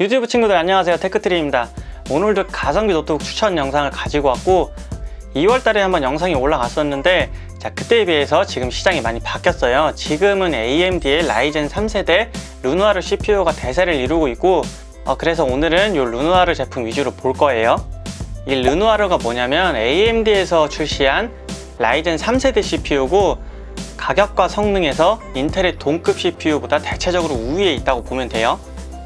유튜브 친구들 안녕하세요, 테크트리입니다. 오늘도 가성비 노트북 추천 영상을 가지고 왔고 2월달에 한번 영상이 올라갔었는데 그때에 비해서 지금 시장이 많이 바뀌었어요. 지금은 AMD의 라이젠 3세대 루누아르 CPU가 대세를 이루고 있고 그래서 오늘은 이 루누아르 제품 위주로 볼 거예요. 이 루누아르가 뭐냐면 AMD에서 출시한 라이젠 3세대 CPU고 가격과 성능에서 인텔의 동급 CPU보다 대체적으로 우위에 있다고 보면 돼요.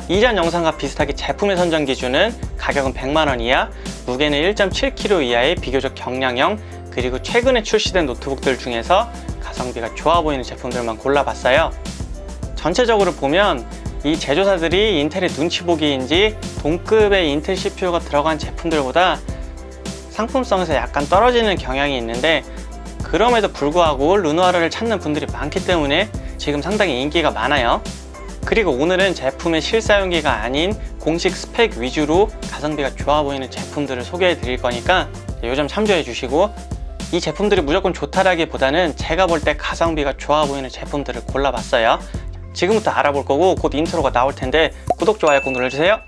이전 영상과 비슷하게 제품의 선정 기준은 가격은 100만원 이하, 무게는 1.7kg 이하의 비교적 경량형, 그리고 최근에 출시된 노트북들 중에서 가성비가 좋아 보이는 제품들만 골라봤어요. 전체적으로 보면 이 제조사들이 인텔의 눈치 보기인지 동급의 인텔 CPU가 들어간 제품들보다 상품성에서 약간 떨어지는 경향이 있는데, 그럼에도 불구하고 루누아르를 찾는 분들이 많기 때문에 지금 상당히 인기가 많아요. 그리고 오늘은 제품의 실사용기가 아닌 공식 스펙 위주로 가성비가 좋아 보이는 제품들을 소개해 드릴 거니까 이 점 참조해 주시고, 이 제품들이 무조건 좋다라기보다는 제가 볼 때 가성비가 좋아 보이는 제품들을 골라봤어요. 지금부터 알아볼 거고 곧 인트로가 나올 텐데 구독, 좋아요 꼭 눌러주세요.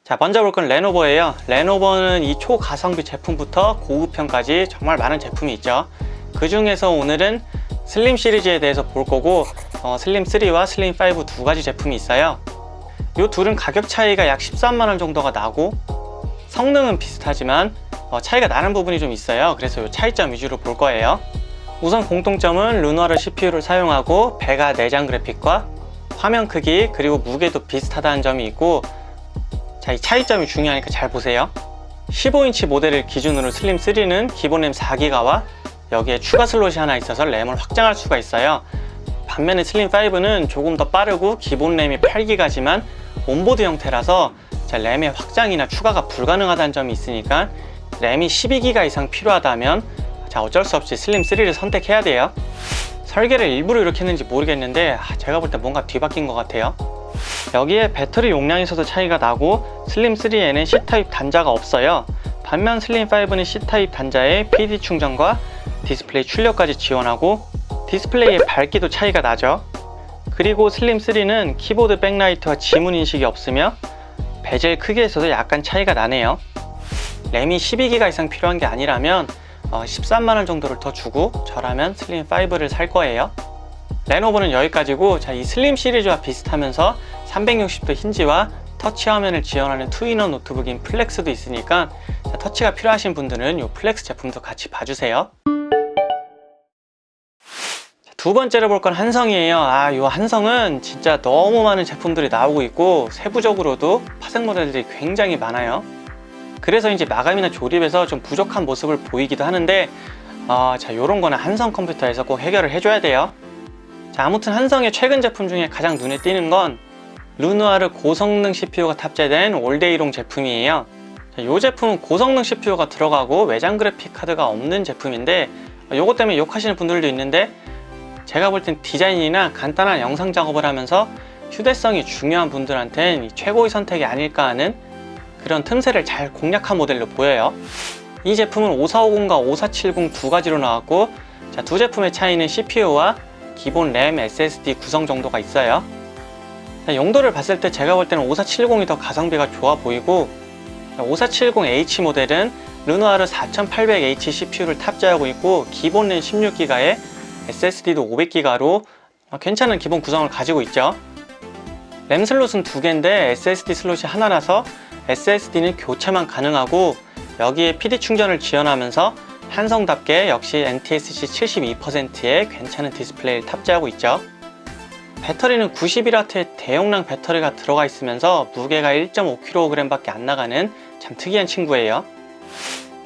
자, 먼저 볼 건 레노버예요. 레노버는 이 초가성비 제품부터 고급형까지 정말 많은 제품이 있죠. 그 중에서 오늘은 슬림 시리즈에 대해서 볼 거고 슬림 3와 슬림 5 두 가지 제품이 있어요. 이 둘은 가격 차이가 약 13만원 정도가 나고 성능은 비슷하지만 차이가 나는 부분이 좀 있어요. 그래서 이 차이점 위주로 볼 거예요. 우선 공통점은 루누아르 CPU를 사용하고 배가 내장 그래픽과 화면 크기 그리고 무게도 비슷하다는 점이 있고, 자, 이 차이점이 중요하니까 잘 보세요. 15인치 모델을 기준으로 슬림 3는 기본 램 4기가와 여기에 추가 슬롯이 하나 있어서 램을 확장할 수가 있어요. 반면에 슬림 5는 조금 더 빠르고 기본 램이 8기가지만 온보드 형태라서 램의 확장이나 추가가 불가능하다는 점이 있으니까 램이 12기가 이상 필요하다면 어쩔 수 없이 슬림 3를 선택해야 돼요. 설계를 일부러 이렇게 했는지 모르겠는데 제가 볼 때 뭔가 뒤바뀐 것 같아요. 여기에 배터리 용량에서도 차이가 나고 슬림 3에는 C타입 단자가 없어요. 반면 슬림 5는 C타입 단자에 PD 충전과 디스플레이 출력까지 지원하고 디스플레이의 밝기도 차이가 나죠. 그리고 슬림 3는 키보드 백라이트와 지문 인식이 없으며 베젤 크기에서도 약간 차이가 나네요. 램이 12기가 이상 필요한 게 아니라면 13만원 정도를 더 주고 저라면 슬림 5를 살 거예요. 레노버는 여기까지고, 이 슬림 시리즈와 비슷하면서 360도 힌지와 터치 화면을 지원하는 투인원 노트북인 플렉스도 있으니까 터치가 필요하신 분들은 이 플렉스 제품도 같이 봐주세요. 두 번째로 볼 건 한성이에요. 이 한성은 진짜 너무 많은 제품들이 나오고 있고 세부적으로도 파생 모델들이 굉장히 많아요. 그래서 이제 마감이나 조립에서 좀 부족한 모습을 보이기도 하는데 요런 거는 한성 컴퓨터에서 꼭 해결을 해줘야 돼요. 자, 아무튼 한성의 최근 제품 중에 가장 눈에 띄는 건 루누아르 고성능 CPU가 탑재된 올데이롱 제품이에요. 이 제품은 고성능 CPU가 들어가고 외장 그래픽 카드가 없는 제품인데 요것 때문에 욕하시는 분들도 있는데, 제가 볼 땐 디자인이나 간단한 영상 작업을 하면서 휴대성이 중요한 분들한텐 최고의 선택이 아닐까 하는 그런 틈새를 잘 공략한 모델로 보여요. 이 제품은 5450과 5470 두 가지로 나왔고, 두 제품의 차이는 CPU와 기본 램, SSD 구성 정도가 있어요. 용도를 봤을 때 제가 볼 때는 5470이 더 가성비가 좋아 보이고, 5470H 모델은 루누아르 4800H CPU를 탑재하고 있고 기본 램 16기가에 SSD도 500기가로 괜찮은 기본 구성을 가지고 있죠. 램 슬롯은 2개인데 SSD 슬롯이 하나라서 SSD는 교체만 가능하고, 여기에 PD 충전을 지원하면서 한성답게 역시 NTSC 72%의 괜찮은 디스플레이를 탑재하고 있죠. 배터리는 91W의 대용량 배터리가 들어가 있으면서 무게가 1.5kg 밖에 안 나가는 참 특이한 친구예요.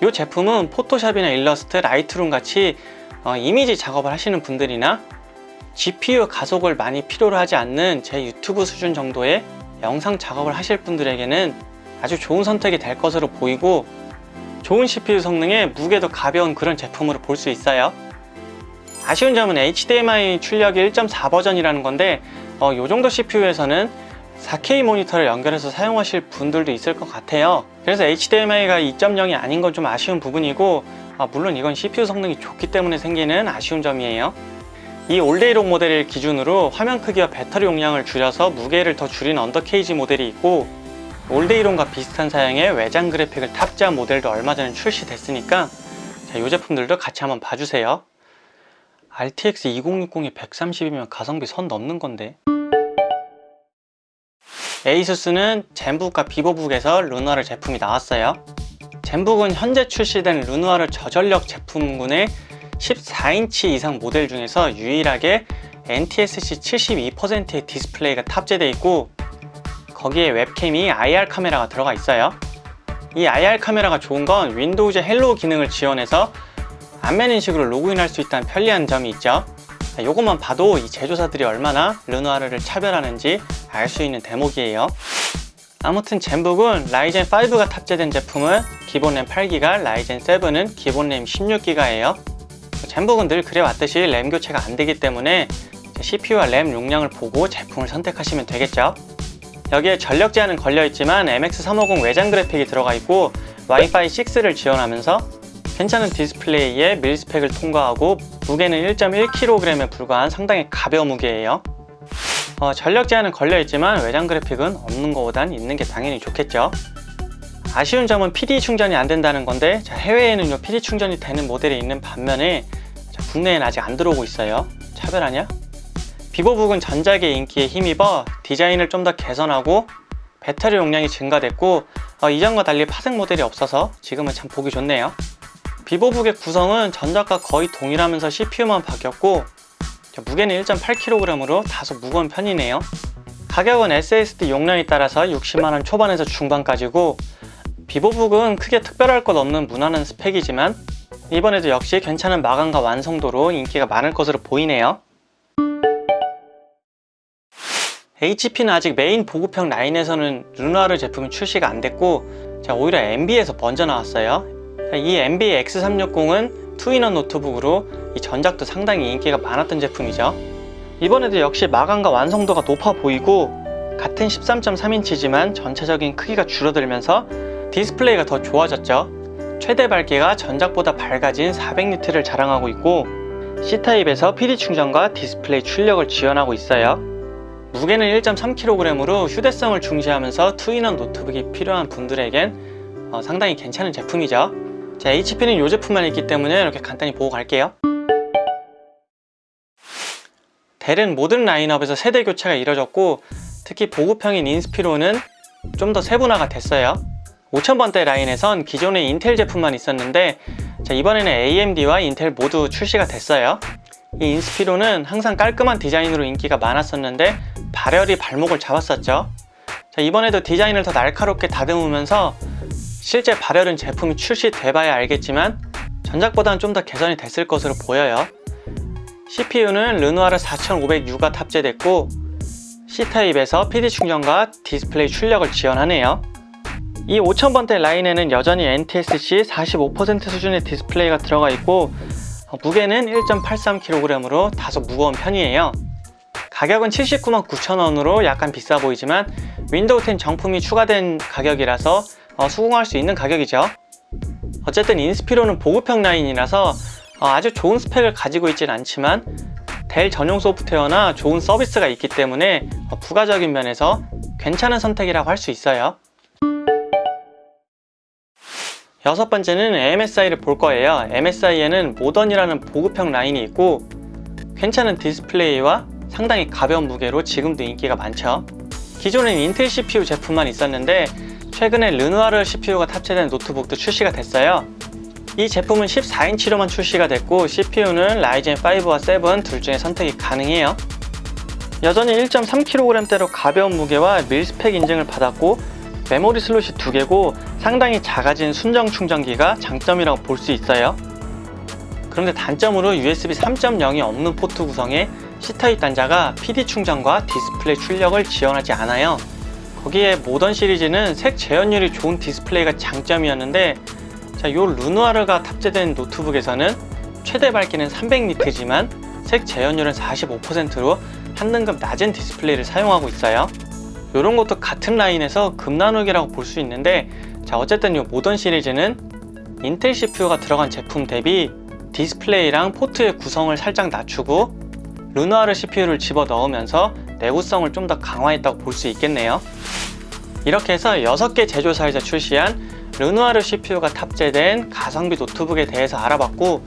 이 제품은 포토샵이나 일러스트, 라이트룸 같이 이미지 작업을 하시는 분들이나 GPU 가속을 많이 필요로 하지 않는 제 유튜브 수준 정도의 영상 작업을 하실 분들에게는 아주 좋은 선택이 될 것으로 보이고, 좋은 CPU 성능에 무게도 가벼운 그런 제품으로 볼 수 있어요. 아쉬운 점은 HDMI 출력이 1.4 버전이라는 건데 이 정도 CPU에서는 4K 모니터를 연결해서 사용하실 분들도 있을 것 같아요. 그래서 HDMI가 2.0이 아닌 건 좀 아쉬운 부분이고, 물론 이건 CPU 성능이 좋기 때문에 생기는 아쉬운 점이에요. 이 올데이록 모델을 기준으로 화면 크기와 배터리 용량을 줄여서 무게를 더 줄인 언더케이지 모델이 있고, 올데이론과 비슷한 사양의 외장 그래픽을 탑재한 모델도 얼마 전에 출시됐으니까 이 제품들도 같이 한번 봐주세요. RTX 2060이 130이면 가성비 선 넘는 건데. 에이수스는 젠북과 비보북에서 루누아르 제품이 나왔어요. 젠북은 현재 출시된 루누아르 저전력 제품군의 14인치 이상 모델 중에서 유일하게 NTSC 72%의 디스플레이가 탑재되어 있고, 거기에 웹캠이 IR 카메라가 들어가 있어요. 이 IR 카메라가 좋은 건 윈도우즈 헬로우 기능을 지원해서 안면 인식으로 로그인할 수 있다는 편리한 점이 있죠. 이것만 봐도 이 제조사들이 얼마나 르누아르를 차별하는지 알 수 있는 대목이에요. 아무튼 젠북은 라이젠 5가 탑재된 제품은 기본 램 8기가, 라이젠 7은 기본 램 16기가예요. 젠북은 늘 그래왔듯이 램 교체가 안 되기 때문에 CPU와 램 용량을 보고 제품을 선택하시면 되겠죠. 여기에 전력 제한은 걸려있지만 MX350 외장 그래픽이 들어가 있고 와이파이 6를 지원하면서 괜찮은 디스플레이에 밀스펙을 통과하고 무게는 1.1kg에 불과한 상당히 가벼운 무게예요. 전력 제한은 걸려있지만 외장 그래픽은 없는 것보단 있는 게 당연히 좋겠죠. 아쉬운 점은 PD 충전이 안 된다는 건데, 해외에는 PD 충전이 되는 모델이 있는 반면에 국내에는 아직 안 들어오고 있어요. 차별하냐? 비보북은 전작의 인기에 힘입어 디자인을 좀 더 개선하고 배터리 용량이 증가됐고, 이전과 달리 파생 모델이 없어서 지금은 참 보기 좋네요. 비보북의 구성은 전작과 거의 동일하면서 CPU만 바뀌었고, 무게는 1.8kg으로 다소 무거운 편이네요. 가격은 SSD 용량에 따라서 60만원 초반에서 중반까지고, 비보북은 크게 특별할 것 없는 무난한 스펙이지만 이번에도 역시 괜찮은 마감과 완성도로 인기가 많을 것으로 보이네요. HP는 아직 메인 보급형 라인에서는 르누아르 제품이 출시가 안 됐고, 오히려 NB에서 먼저 나왔어요. 이 NB X360은 투인원 노트북으로 이 전작도 상당히 인기가 많았던 제품이죠. 이번에도 역시 마감과 완성도가 높아 보이고, 같은 13.3인치지만 전체적인 크기가 줄어들면서 디스플레이가 더 좋아졌죠. 최대 밝기가 전작보다 밝아진 400니트를 자랑하고 있고, C타입에서 PD 충전과 디스플레이 출력을 지원하고 있어요. 무게는 1.3kg으로 휴대성을 중시하면서 투인원 노트북이 필요한 분들에겐 상당히 괜찮은 제품이죠. HP는 이 제품만 있기 때문에 이렇게 간단히 보고 갈게요. 델은 모든 라인업에서 세대 교체가 이뤄졌고, 특히 보급형인 인스피로는 좀 더 세분화가 됐어요. 5000번대 라인에선 기존의 인텔 제품만 있었는데, 이번에는 AMD와 인텔 모두 출시가 됐어요. 이 인스피로는 항상 깔끔한 디자인으로 인기가 많았었는데 발열이 발목을 잡았었죠. 이번에도 디자인을 더 날카롭게 다듬으면서, 실제 발열은 제품이 출시돼봐야 알겠지만 전작보다는 좀 더 개선이 됐을 것으로 보여요. CPU는 르누아르 4500U가 탑재됐고, C타입에서 PD 충전과 디스플레이 출력을 지원하네요. 이 5000번대 라인에는 여전히 NTSC 45% 수준의 디스플레이가 들어가 있고, 무게는 1.83kg으로 다소 무거운 편이에요. 가격은 799,000원으로 약간 비싸 보이지만 윈도우 10 정품이 추가된 가격이라서 수긍할 수 있는 가격이죠. 어쨌든 인스피로는 보급형 라인이라서 아주 좋은 스펙을 가지고 있진 않지만 델 전용 소프트웨어나 좋은 서비스가 있기 때문에 부가적인 면에서 괜찮은 선택이라고 할 수 있어요. 여섯 번째는 MSI를 볼 거예요. MSI에는 모던이라는 보급형 라인이 있고, 괜찮은 디스플레이와 상당히 가벼운 무게로 지금도 인기가 많죠. 기존엔 인텔 CPU 제품만 있었는데 최근에 르누아르 CPU가 탑재된 노트북도 출시가 됐어요. 이 제품은 14인치로만 출시가 됐고, CPU는 라이젠 5와 7 둘 중에 선택이 가능해요. 여전히 1.3kg대로 가벼운 무게와 밀스펙 인증을 받았고, 메모리 슬롯이 2개고 상당히 작아진 순정 충전기가 장점이라고 볼 수 있어요. 그런데 단점으로 USB 3.0이 없는 포트 구성에 C타입 단자가 PD 충전과 디스플레이 출력을 지원하지 않아요. 거기에 모던 시리즈는 색 재현율이 좋은 디스플레이가 장점이었는데, 요 르누아르가 탑재된 노트북에서는 최대 밝기는 300니트지만 색 재현율은 45%로 한 등급 낮은 디스플레이를 사용하고 있어요. 이런 것도 같은 라인에서 급 나누기라고 볼 수 있는데, 어쨌든 이 모던 시리즈는 인텔 CPU가 들어간 제품 대비 디스플레이랑 포트의 구성을 살짝 낮추고 르누아르 CPU를 집어넣으면서 내구성을 좀 더 강화했다고 볼 수 있겠네요. 이렇게 해서 6개 제조사에서 출시한 르누아르 CPU가 탑재된 가성비 노트북에 대해서 알아봤고,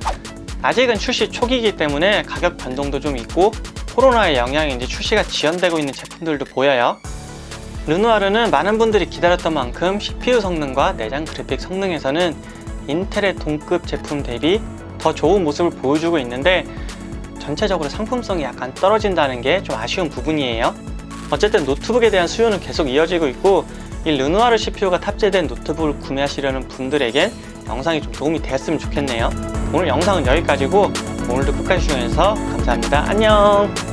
아직은 출시 초기이기 때문에 가격 변동도 좀 있고 코로나의 영향인지 출시가 지연되고 있는 제품들도 보여요. 르누아르는 많은 분들이 기다렸던 만큼 CPU 성능과 내장 그래픽 성능에서는 인텔의 동급 제품 대비 더 좋은 모습을 보여주고 있는데, 전체적으로 상품성이 약간 떨어진다는 게 좀 아쉬운 부분이에요. 어쨌든 노트북에 대한 수요는 계속 이어지고 있고, 이 르누아르 CPU가 탑재된 노트북을 구매하시려는 분들에겐 영상이 좀 도움이 되었으면 좋겠네요. 오늘 영상은 여기까지고, 오늘도 끝까지 시청해주셔서 감사합니다. 안녕.